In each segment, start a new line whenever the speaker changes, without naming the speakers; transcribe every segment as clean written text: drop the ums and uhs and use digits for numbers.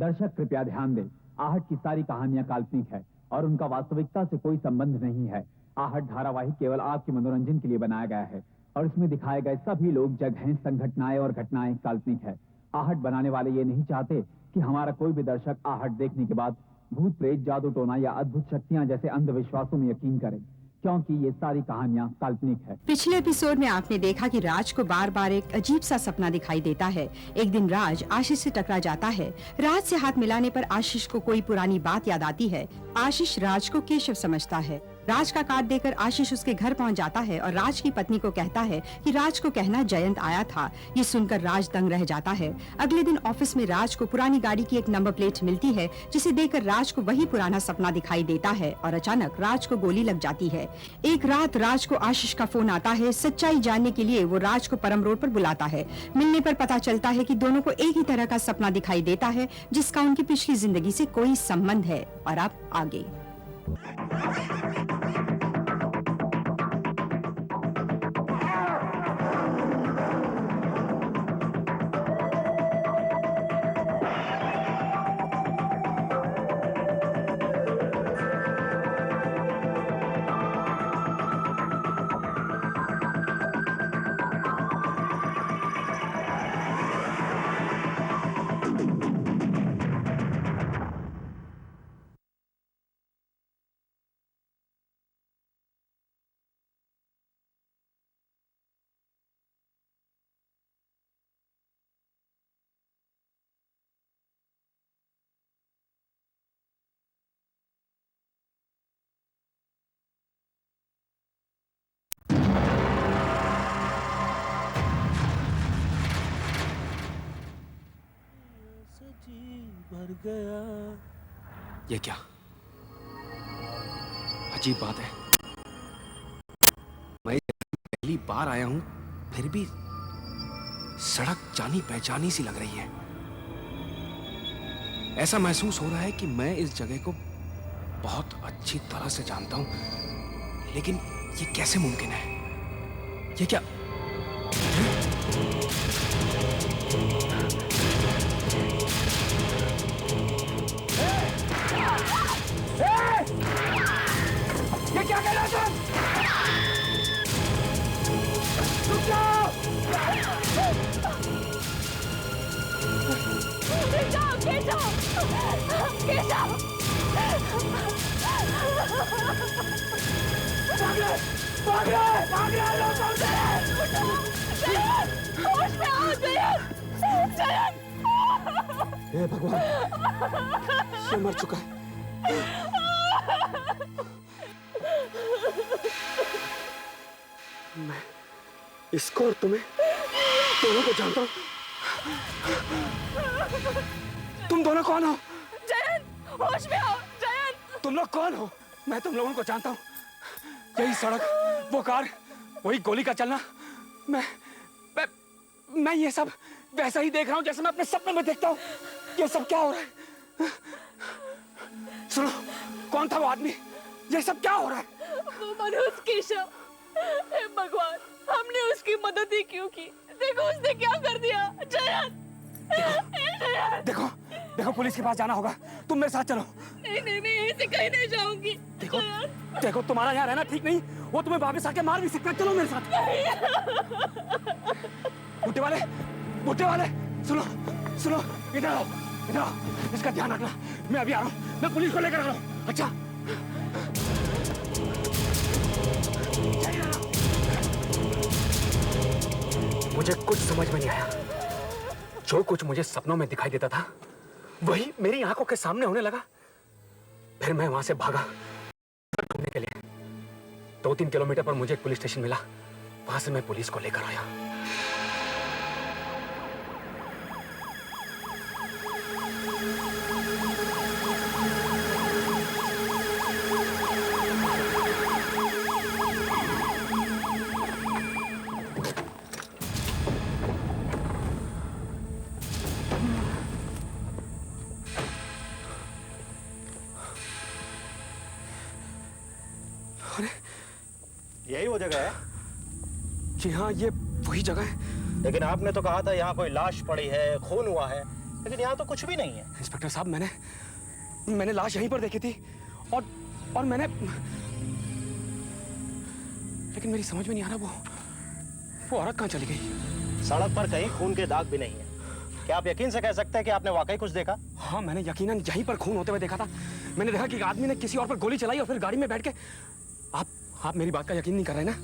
दर्शक कृपया ध्यान दें, आहट की सारी कहानियां काल्पनिक है और उनका वास्तविकता से कोई संबंध नहीं है। आहट धारावाहिक केवल आपके मनोरंजन के लिए बनाया गया है और इसमें दिखाए गए सभी लोग, जगहें, संघटनाएं और घटनाएं काल्पनिक है। आहट बनाने वाले ये नहीं चाहते कि हमारा कोई भी दर्शक आहट देखने के बाद भूत प्रेत, जादू टोना या अद्भुत शक्तियां जैसे अंधविश्वासों में यकीन करे, क्योंकि ये सारी कहानियां काल्पनिक है।
पिछले एपिसोड में आपने देखा कि राज को बार बार एक अजीब सा सपना दिखाई देता है। एक दिन राज आशीष से टकरा जाता है। राज से हाथ मिलाने पर आशीष को कोई पुरानी बात याद आती है। आशीष राज को केशव समझता है। राज का कार्ड देकर आशीष उसके घर पहुंच जाता है और राज की पत्नी को कहता है कि राज को कहना जयंत आया था। ये सुनकर राज दंग रह जाता है। अगले दिन ऑफिस में राज को पुरानी गाड़ी की एक नंबर प्लेट मिलती है, जिसे देखकर राज को वही पुराना सपना दिखाई देता है और अचानक राज को गोली लग जाती है। एक रात राज को आशीष का फोन आता है। सच्चाई जानने के लिए वो राज को परम रोड पर बुलाता है। मिलने पर पता चलता है कि दोनों को एक ही तरह का सपना दिखाई देता है, जिसका उनकी पिछली जिंदगी से कोई संबंध है। और अब आगे।
भर गया।
ये क्या अजीब बात है। मैं पहली बार आया हूं, फिर भी सड़क जानी पहचानी सी लग रही है। ऐसा महसूस हो रहा है कि मैं इस जगह को बहुत अच्छी तरह से जानता हूं, लेकिन ये कैसे मुमकिन है? ये क्या?
ये क्या कर रहा है? रुक जाओ!
केशव! केशव! केशव! भाग रहे लोग! जयंत! होश में आओ जयंत! जयंत!
हे भगवान, ये मर चुका है। मैं इसको और तुम्हें दोनों को जानता हूँ। तुम दोनों कौन हो?
जयंत! होश में आओ जयंत!
तुम लोग कौन हो? मैं तुम लोगों को जानता हूँ। यही सड़क, वो कार, वही गोली का चलना। मैं ये सब वैसा ही देख रहा हूँ जैसे मैं अपने सपने में देखता हूँ। ये सब क्या हो रहा है? सुनो, कौन था वो आदमी? ये सब क्या हो रहा है?
वो मनोज केशव। हे भगवान, हमने उसकी मदद ही क्यों की? देखो उसने क्या कर दिया। जयंत!
देखो, देखो पुलिस के पास जाना होगा। तुम मेरे साथ चलो।
नहीं नहीं, मैं यहीं से कहीं नहीं जाऊंगी।
देखो, देखो तुम्हारा यहाँ रहना ठीक नहीं। वो तुम्हें वापस आके मार भी सकता है। चलो मेरे साथ। बूटे वाले, सुनो, सुनो, इधर आओ, इधर आओ। इसका ध्यान रखना। मैं अभी आ रहा हूँ। मैं पुलिस को लेकर आ रहा हूँ। अच्छा? मुझे कुछ समझ में नहीं आया। जो कुछ मुझे सपनों में दिखाई देता था, वही मेरी आंखों के सामने होने लगा। फिर मैं वहां से भागा ढूंढने के लिए। 2-3 किलोमीटर पर मुझे एक पुलिस स्टेशन मिला। वहां से मैं पुलिस को लेकर आया।
यही वो जगह है?
जी हाँ, ये वही जगह है।
लेकिन आपने तो कहा था यहाँ कोई लाश पड़ी है, खून हुआ है। लेकिन यहाँ तो कुछ भी नहीं है।
इंस्पेक्टर साहब, मैंने लाश यहीं पर देखी थी और मैंने, लेकिन मेरी समझ में नहीं आ रहा वो औरत कहाँ चली गई?
सड़क पर कहीं खून के दाग भी नहीं है। क्या आप यकीन से कह सकते हैं कि आपने वाकई कुछ देखा?
हाँ, मैंने यकीनन यहीं पर खून होते हुए देखा था। मैंने देखा कि एक आदमी ने किसी और पर गोली चलाई और फिर गाड़ी में बैठ के। आप मेरी बात का यकीन नहीं कर रहे ना?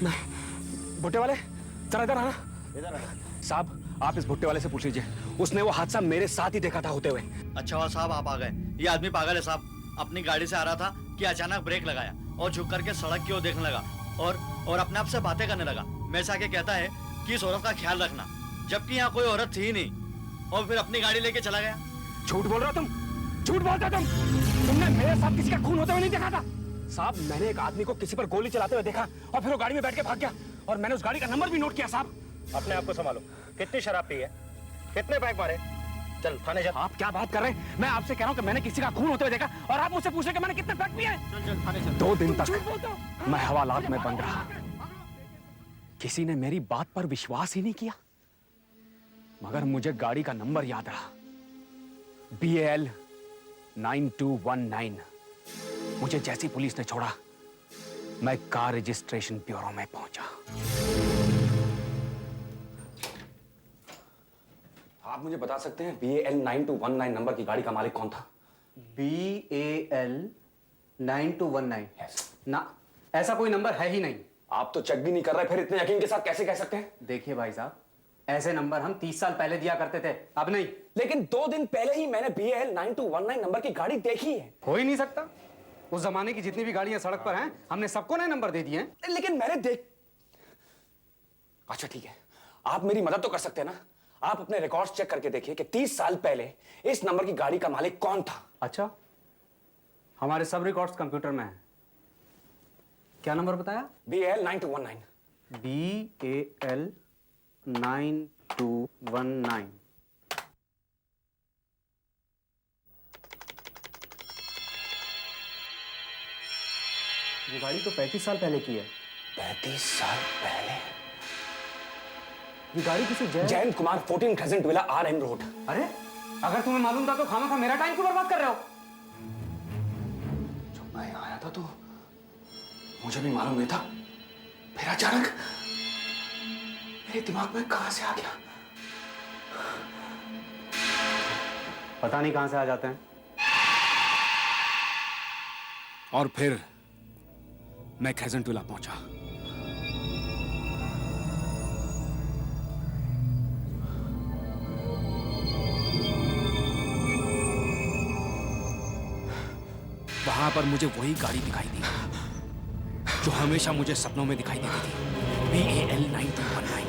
मैं भुट्टे वाले, जरा इधर आना।
इधर आना।
साहब, आप इस भुट्टे वाले से पूछ लीजिए, उसने वो हादसा मेरे साथ ही देखा था होते हुए।
अच्छा हुआ साहब आप आ गए। ये आदमी पागल है साहब। अपनी गाड़ी से आ रहा था कि अचानक ब्रेक लगाया और झुक करके सड़क की ओर देखने लगा और अपने आप से बातें करने लगा। मेरे से आके कहता है कि इस औरत का ख्याल रखना, जबकि यहाँ कोई औरत थी ही नहीं, और फिर अपनी गाड़ी लेके चला गया।
झूठ बोल रहे हो तुम, झूठ बोलते तुम। तुमने मेरे साथ किसी का खून होते हुए नहीं देखा था। साहब, मैंने एक आदमी को किसी पर गोली चलाते हुए देखा और फिर वो गाड़ी में बैठ के भाग गया, और मैंने उस गाड़ी का नंबर भी नोट किया। साहब,
अपने आप को संभालो। कितनी शराब पी है? कितने पैक मारे? चल थाने चल।
आप क्या बात कर रहे हैं? मैं आपसे कह रहा हूँ कि मैंने किसी का खून होते हुए देखा और आप मुझसे पूछ रहे हैं कि मैंने कितने पैक पिए हैं?
चल थाने चल।
2 दिन तक मैं हवालात में बंद रहा। किसी ने मेरी बात पर विश्वास ही नहीं किया, मगर मुझे गाड़ी का नंबर याद रहा, BAL 9219। मुझे जैसी पुलिस ने छोड़ा, मैं कार रजिस्ट्रेशन ब्यूरो में पहुंचा। आप मुझे बता सकते हैं BAL 9219 नंबर की गाड़ी का मालिक कौन था?
BAL 9219?
Yes.
ना, ऐसा कोई नंबर है ही नहीं।
आप तो चेक भी नहीं कर रहे, फिर इतने यकीन के साथ कैसे कह सकते हैं?
देखिए भाई साहब, ऐसे नंबर हम 30 साल पहले दिया करते थे, अब नहीं।
लेकिन 2 दिन पहले ही मैंने BAL 9219 नंबर की गाड़ी देखी है।
हो ही नहीं सकता। उस जमाने की जितनी भी गाड़ियां सड़क पर हैं, हमने सबको नए नंबर दे दिए हैं।
लेकिन मैंने अच्छा ठीक है, आप मेरी मदद तो कर सकते हैं ना? आप अपने रिकॉर्ड्स चेक करके देखिए कि 30 साल पहले इस नंबर की गाड़ी का मालिक कौन था।
अच्छा, हमारे सब रिकॉर्ड्स कंप्यूटर में हैं। क्या नंबर बताया?
BAL 9219।
BAL 9219। ये गाड़ी तो 35 साल पहले की है।
35 साल पहले?
ये गाड़ी किसी
Jayant Kumar, 14 crescent villa, RM road.
अरे, अगर तुम्हें मालूम था तो खामखा मेरा टाइम क्यों बर्बाद कर रहे हो?
जब मैं आया था तो मुझे भी मालूम नहीं था, फिर अचानक मेरे दिमाग में कहां से आ गया।
पता नहीं कहां से आ जाते हैं।
और फिर मैं क्रेसेंट विला पहुंचा। वहां पर मुझे वही गाड़ी दिखाई दी जो हमेशा मुझे सपनों में दिखाई देती थी, BAL 9219।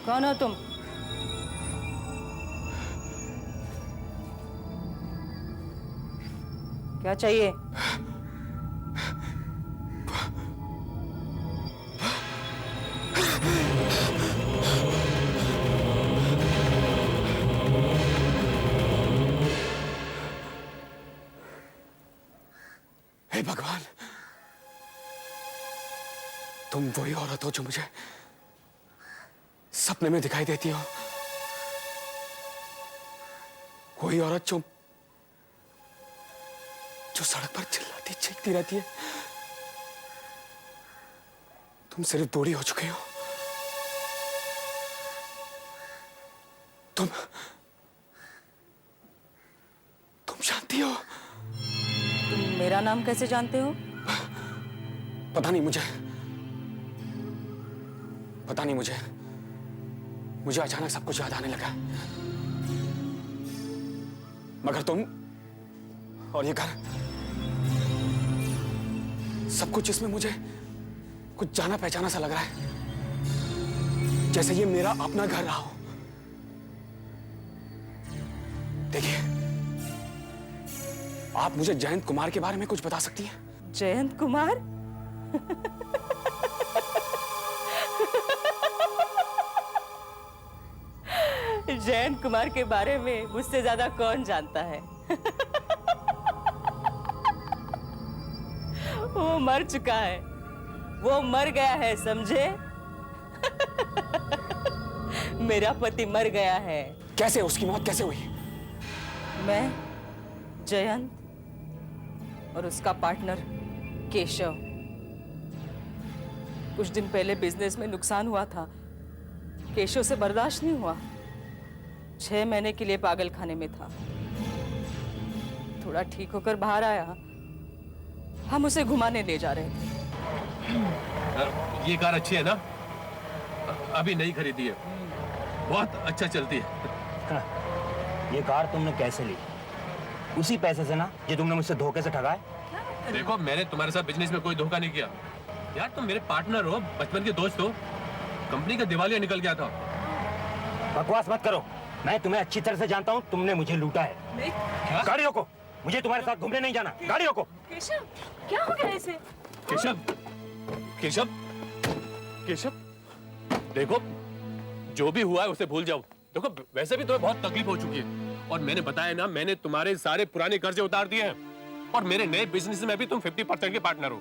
कौन हो तुम? क्या चाहिए?
हे भगवान, तुम वही औरत हो जो मुझे सपने में दिखाई देती हो। वही औरत जो सड़क पर चिल्लाती चीखती रहती है। तुम सिर्फ बूढ़ी हो चुके हो। तुम जानती हो?
तुम मेरा नाम कैसे जानते हो?
पता नहीं मुझे अचानक सब कुछ याद आने लगा। मगर तुम और ये घर, सब कुछ इसमें मुझे कुछ जाना पहचाना सा लग रहा है, जैसे ये मेरा अपना घर रहा हो। देखिए, आप मुझे जयंत कुमार के बारे में कुछ बता सकती हैं?
जयंत कुमार? जयंत कुमार के बारे में मुझसे ज्यादा कौन जानता है? वो मर चुका है, वो मर गया है, समझे? मेरा पति मर गया है।
कैसे? उसकी मौत कैसे हुई?
मैं, जयंत और उसका पार्टनर केशव, कुछ दिन पहले बिजनेस में नुकसान हुआ था। केशव से बर्दाश्त नहीं हुआ, 6 महीने के लिए पागल खाने में था। थोड़ा ठीक होकर बाहर आया, हम उसे घुमाने ले जा रहे थे।
ये कार अच्छी है ना? अभी नई खरीदी है, बहुत अच्छा चलती है।
ये कार तुमने कैसे ली? उसी पैसे से ना जो तुमने मुझसे धोखे से ठगा है?
देखो, मैंने तुम्हारे साथ बिजनेस में कोई धोखा नहीं किया यार। तुम मेरे पार्टनर हो, बचपन के दोस्त हो। कंपनी का दिवालिया निकल गया था।
बकवास मत करो, मैं तुम्हें अच्छी तरह से जानता हूँ। तुमने मुझे लूटा है। गाड़ी रोको, मुझे तुम्हारे साथ घूमने नहीं जाना। गाड़ी रोको।
केशव, क्या हो गया इसे?
केशव, केशव, केशव, देखो जो भी हुआ है उसे भूल जाओ। देखो, वैसे भी तुम्हें बहुत तकलीफ हो चुकी है, और मैंने बताया ना, मैंने तुम्हारे सारे पुराने कर्जे उतार दिए हैं, और मेरे नए बिजनेस में भी तुम 50% के पार्टनर हो।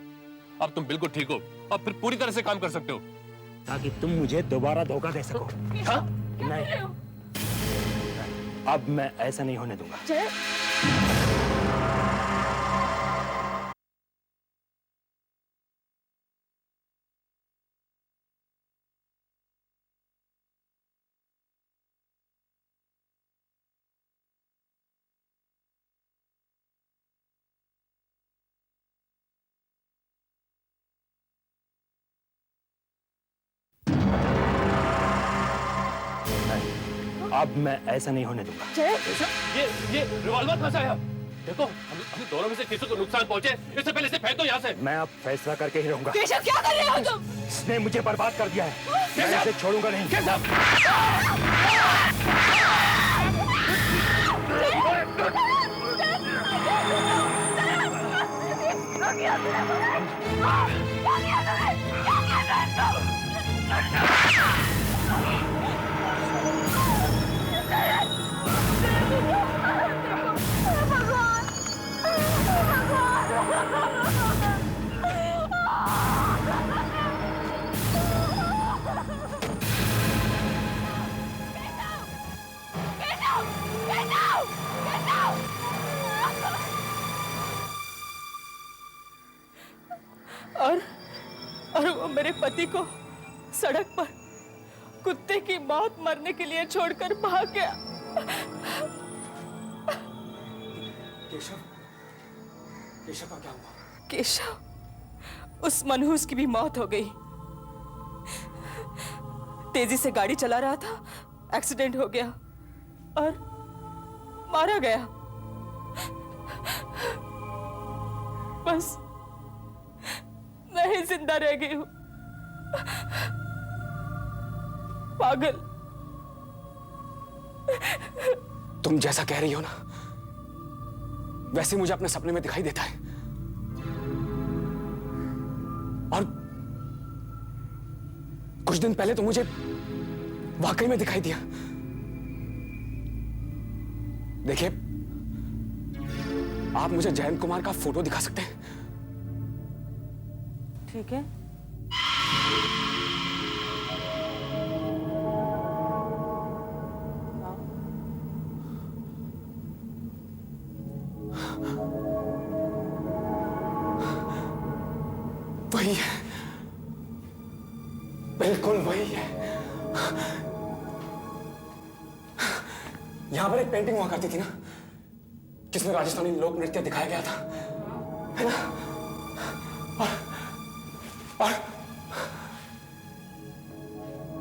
अब तुम बिल्कुल ठीक हो, अब फिर पूरी तरह से काम कर सकते हो,
ताकि तुम मुझे दोबारा धोखा दे सको।
हाँ?
नहीं, अब मैं ऐसा नहीं होने दूंगा। अब मैं ऐसा नहीं होने दूंगा।
ये रिवॉल्वर कहाँ से आया? देखो, हम दोनों में से किसी को नुकसान पहुंचे, इससे पहले इसे फेंक दो यहाँ से।
मैं अब फैसला करके ही रहूंगा।
केशव, क्या कर रहे हो तुम?
इसने मुझे बर्बाद कर दिया है, मैं इसे छोड़ूंगा नहीं।
और वो मेरे पति को सड़क पर कुत्ते की मौत मरने के लिए छोड़कर भाग गया।
केशव, केशव का क्या हुआ?
केशव, उस मनहूस की भी मौत हो गई। तेजी से गाड़ी चला रहा था, एक्सीडेंट हो गया और मारा गया। बस मैं ही जिंदा रह गई हूं। पागल।
तुम जैसा कह रही हो ना, वैसे मुझे अपने सपने में दिखाई देता है, और कुछ दिन पहले तो मुझे वाकई में दिखाई दिया। देखिए, आप मुझे जयंत कुमार का फोटो दिखा सकते हैं?
ठीक है।
वही है, बिल्कुल वही है। यहां पर एक पेंटिंग हुआ करती थी ना, जिसमें राजस्थानी लोक नृत्य दिखाया गया था, है ना?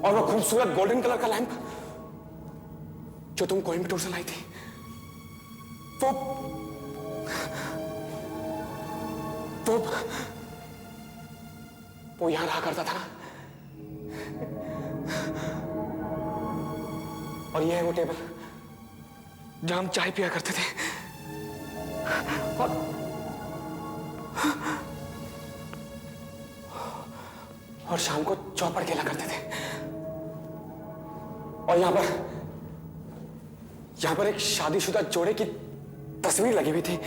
और वो खूबसूरत गोल्डन कलर का लैंप जो तुम कोयम्बटूर से लाई थी, वो यहां रहा करता था ना। और ये है वो टेबल जहां हम चाय पिया करते थे। और शाम को चौपड़ खेला करते थे। और यहां पर यहाँ पर एक शादीशुदा जोड़े की तस्वीर लगी हुई थी।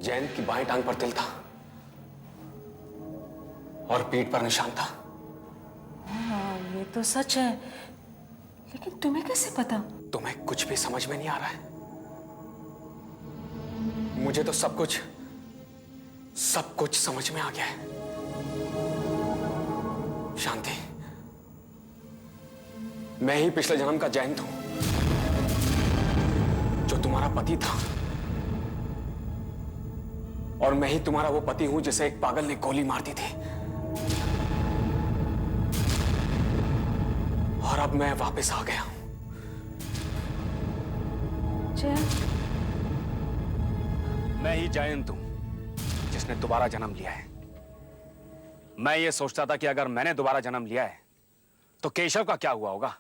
जयंत की बाएं टांग पर तिल था और पीठ पर निशान था।
हाँ, ये तो सच है, लेकिन तुम्हें कैसे पता?
तुम्हें कुछ भी समझ में नहीं आ रहा है? मुझे तो सब कुछ समझ में आ गया है। शांति, मैं ही पिछले जन्म का जयंत हूं, जो तुम्हारा पति था, और मैं ही तुम्हारा वो पति हूं जिसे एक पागल ने गोली मार दी थी। और अब मैं वापस आ गया हूं।
जयंत,
मैं ही जयंत हूं जिसने दोबारा जन्म लिया है। मैं ये सोचता था कि अगर मैंने दोबारा जन्म लिया है तो केशव का क्या हुआ होगा?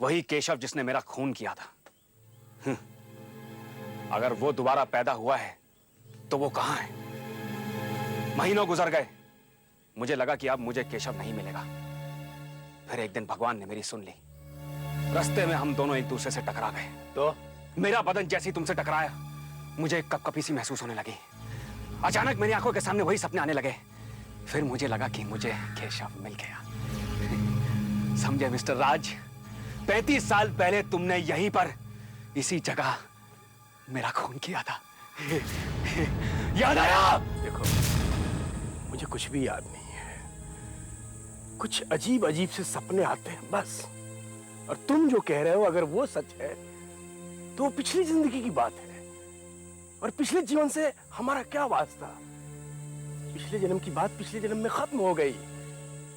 वही केशव जिसने मेरा खून किया था। अगर वो दोबारा पैदा हुआ है तो वो कहां है? महीनों गुजर गए, मुझे लगा कि अब मुझे केशव नहीं मिलेगा। फिर एक दिन भगवान ने मेरी सुन ली। रास्ते में हम दोनों एक दूसरे से टकरा गए। तो मेरा बदन जैसे ही तुमसे टकराया, मुझे एक कपकपी सी महसूस होने लगी। अचानक मेरी आंखों के सामने वही सपने आने लगे। फिर मुझे लगा कि मुझे केशव मिल गया। समझे मिस्टर राज, 35 साल पहले तुमने यहीं पर इसी जगह मेरा खून किया था। याद आया?
देखो, मुझे कुछ भी याद नहीं है। कुछ अजीब अजीब से सपने आते हैं बस। और तुम जो कह रहे हो, अगर वो सच है तो वो पिछली जिंदगी की बात है। और पिछले जीवन से हमारा क्या वास्ता? पिछले जन्म की बात पिछले जन्म में खत्म हो गई।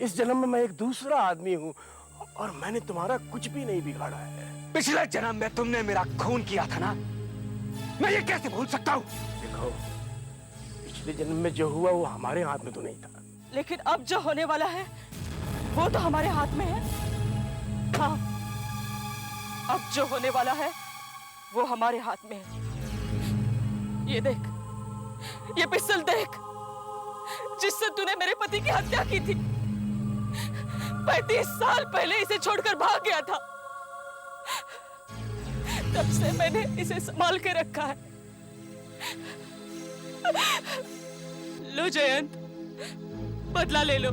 इस जन्म में मैं एक दूसरा आदमी हूं और मैंने तुम्हारा कुछ भी नहीं बिगाड़ा है।
पिछले जन्म में तुमने मेरा खून किया था ना, मैं ये कैसे भूल सकता हूं?
देखो, पिछले जन्म में जो हुआ वो हमारे हाथ में तो नहीं था,
लेकिन अब जो होने वाला है वो तो हमारे हाथ में है। हाँ, अब जो होने वाला है वो हमारे हाथ में है। ये देख, ये पिस्तौल देख, जिससे तूने मेरे पति की हत्या की थी। 35 साल पहले इसे छोड़कर भाग गया था। तब से मैंने इसे संभाल के रखा है। लो जयंत, बदला ले लो।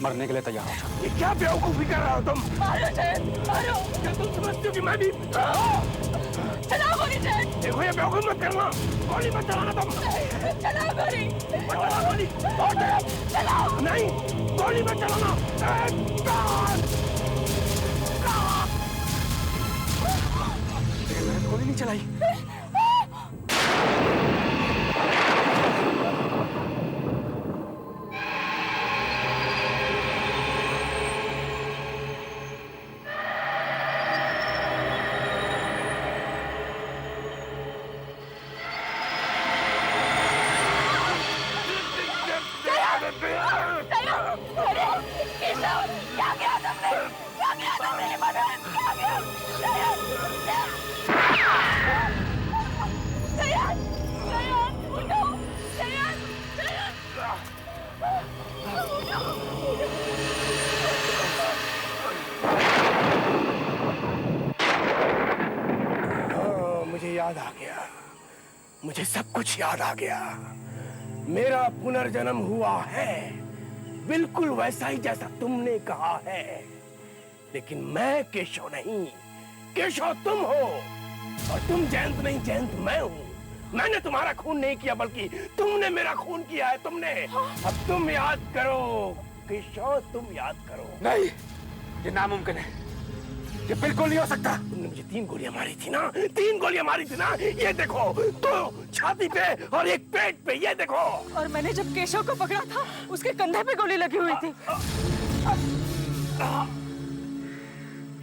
मरने के लिए तैयार हो जाओ।
ये क्या बेवकूफी कर रहे हो तुम?
मारो जयंत, मारो।
क्या तुम समझते हो कि मैं भी?
चलाओ गोली जयंत।
देखो, ये बेवकूफ मत करना। गोली मत चलाना तुम।
चलाओ गोली।
चलाओ गोली। और
चलाओ।
नहीं, गोली मत चलाना।
मैंने गोली नहीं चलाई।
मुझे याद आ गया, मुझे सब कुछ याद आ गया। मेरा पुनर्जन्म हुआ है, बिल्कुल वैसा ही जैसा तुमने कहा है। लेकिन मैं केशव नहीं, केशव तुम हो। और तुम जयंत नहीं, जयंत मैं हूँ। मैंने तुम्हारा खून नहीं किया, बल्कि तुमने मेरा खून किया है। तुमने। अब तुम याद करो केशव, तुम याद करो।
नहीं, ये नामुमकिन है।
ये बिल्कुल नहीं हो सकता। तुमने मुझे 3 गोलियां मारी थी ना, 3 गोलियां मारी थी ना। ये देखो, 2 छाती पे और 1 पेट पे, ये देखो।
और मैंने जब केशव को पकड़ा था, उसके कंधे पे गोली लगी हुई थी।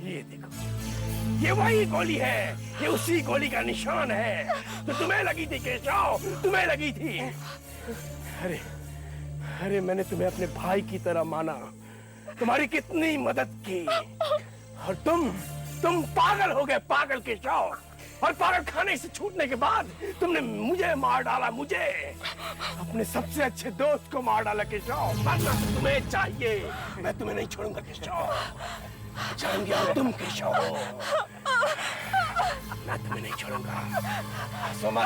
ये देखो, ये वही गोली है, ये उसी गोली का निशान है। तो तुम्हें लगी थी केशव, तुम्हें लगी थी। अरे अरे, मैंने तुम्हें अपने भाई की तरह माना, तुम्हारी कितनी मदद की, और तुम पागल हो गए, पागल केशव। और पागल खाने से छूटने के बाद तुमने मुझे मार डाला, मुझे, अपने सबसे अच्छे दोस्त को मार डाला केशव। मरना तो तुम्हें चाहिए, मैं तुम्हें नहीं छोड़ूंगा केशव। जान गया तुम केशव, मैं तुम्हें नहीं छोड़ूंगा। सोमा,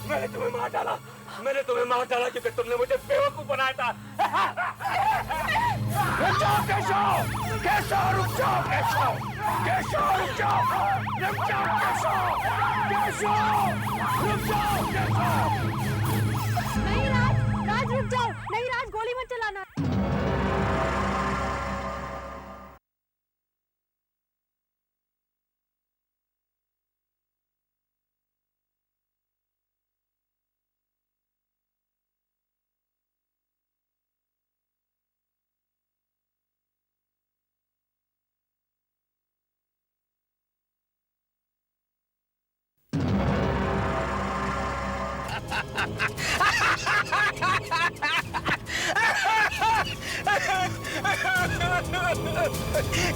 मैंने तुम्हें मार डाला, मैंने तुम्हें मार डाला क्योंकि तुमने मुझे बेवकूफ बनाया था। रुक जाओ केशव, केशव रुक जाओ, केशव, केशव रुक जाओ, रुक जाओ केशव, केशव रुक जाओ, केशव।
नहीं राज रुक जाओ, नहीं राज, गोली मत चलाना।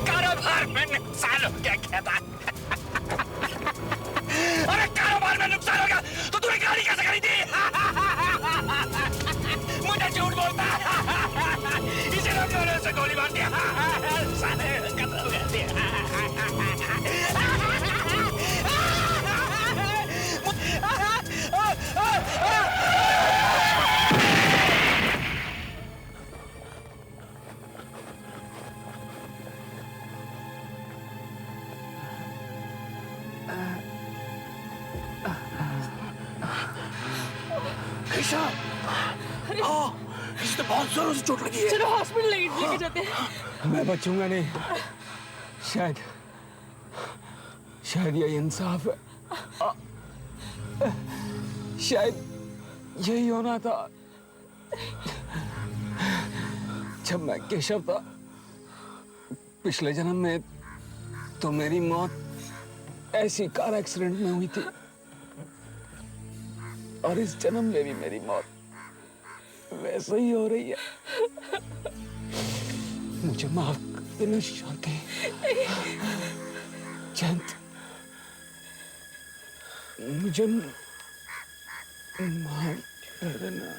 कारोबार में नुकसान हो गया क्या था? अरे कारोबार में नुकसान हो गया तो तूने गाड़ी कैसे खरीदी? मुझे झूठ बोलता, इसीलिए मैंने उसे गोली मार दिया। साले कत्ल हो गए।
इसे तो बहुत जोरों से चोट लगी है।
चलो हॉस्पिटल लेके जाते हैं।
मैं बचूंगा नहीं, शायद ये इंसाफ है, शायद यही होना था। जब मैं केशव था पिछले जन्म में, तो मेरी मौत ऐसी कार एक्सीडेंट में हुई थी, और इस जन्म में भी मेरी मौत वैसे ही हो रही है। मुझे माफ कर देना शांति, जयंत, मुझे माफ कर देना।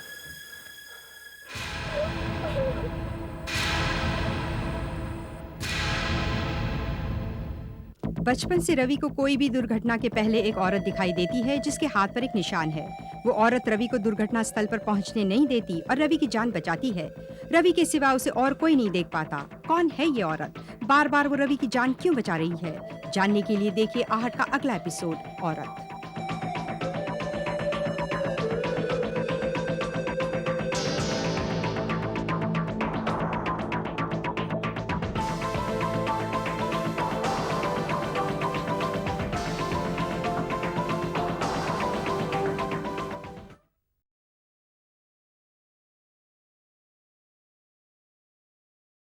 बचपन से रवि को कोई भी दुर्घटना के पहले एक औरत दिखाई देती है जिसके हाथ पर एक निशान है। वो औरत रवि को दुर्घटना स्थल पर पहुंचने नहीं देती और रवि की जान बचाती है। रवि के सिवा उसे और कोई नहीं देख पाता। कौन है ये औरत? बार बार वो रवि की जान क्यों बचा रही है? जानने के लिए देखिए आहट का अगला एपिसोड, औरत।